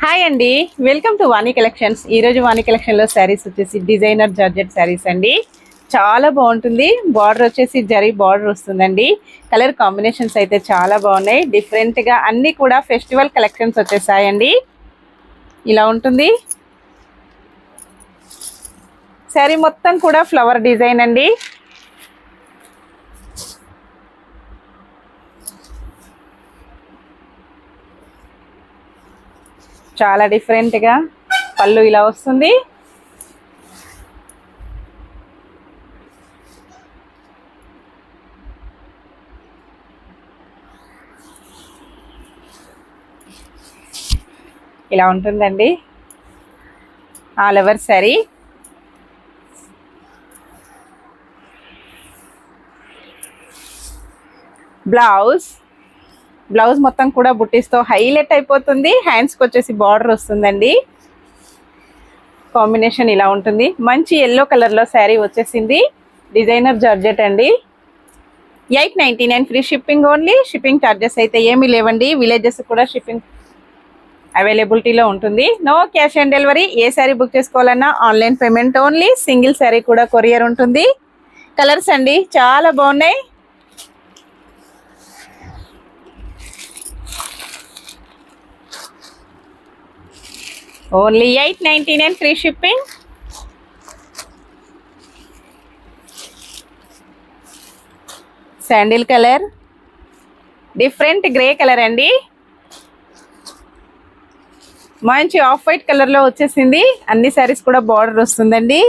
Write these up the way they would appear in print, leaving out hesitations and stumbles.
Hi అండి, welcome to Vani collections. ఈరోజు వాణి కలెక్షన్లో శారీస్ వచ్చేసి డిజైనర్ జార్జెట్ శారీస్ అండి. చాలా బాగుంటుంది. బార్డర్ వచ్చేసి జరీ బార్డర్ వస్తుందండి. కలర్ కాంబినేషన్స్ అయితే చాలా బాగున్నాయి. డిఫరెంట్గా అన్నీ కూడా ఫెస్టివల్ కలెక్షన్స్ వచ్చేసాయండి. ఇలా ఉంటుంది శారీ మొత్తం కూడా ఫ్లవర్ డిజైన్ అండి. చాలా డిఫరెంట్గా పళ్ళు ఇలా వస్తుంది. ఇలా ఉంటుందండి ఆల్ ఓవర్ శారీ. బ్లౌజ్ మొత్తం కూడా బుట్టీస్తో హైలైట్ అయిపోతుంది. హ్యాండ్స్కి వచ్చేసి బార్డర్ వస్తుందండి. కాంబినేషన్ ఇలా ఉంటుంది. మంచి ఎల్లో కలర్లో శారీ వచ్చేసింది. డిజైనర్ జార్జెట్ అండి. 899 free shipping only. Shipping charges అయితే ఏమీ లేవండి. విలేజెస్ కూడా షిప్పింగ్ అవైలబిలిటీలో ఉంటుంది. No cash on delivery. ఏ శారీ బుక్ చేసుకోవాలన్నా online payment only. Single sari కూడా కొరియర్ ఉంటుంది. కలర్స్ అండి చాలా బాగున్నాయి. Only 899 free shipping. Sandal colour, different grey colour అండి. మంచి ఆఫ్ వైట్ కలర్లో వచ్చేసింది. అన్ని శారీస్ కూడా బార్డర్ వస్తుందండి.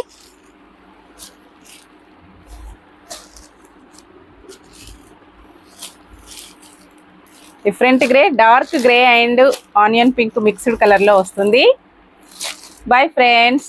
Different grey, dark grey and onion pink mixed కలర్లో వస్తుంది. Bye friends.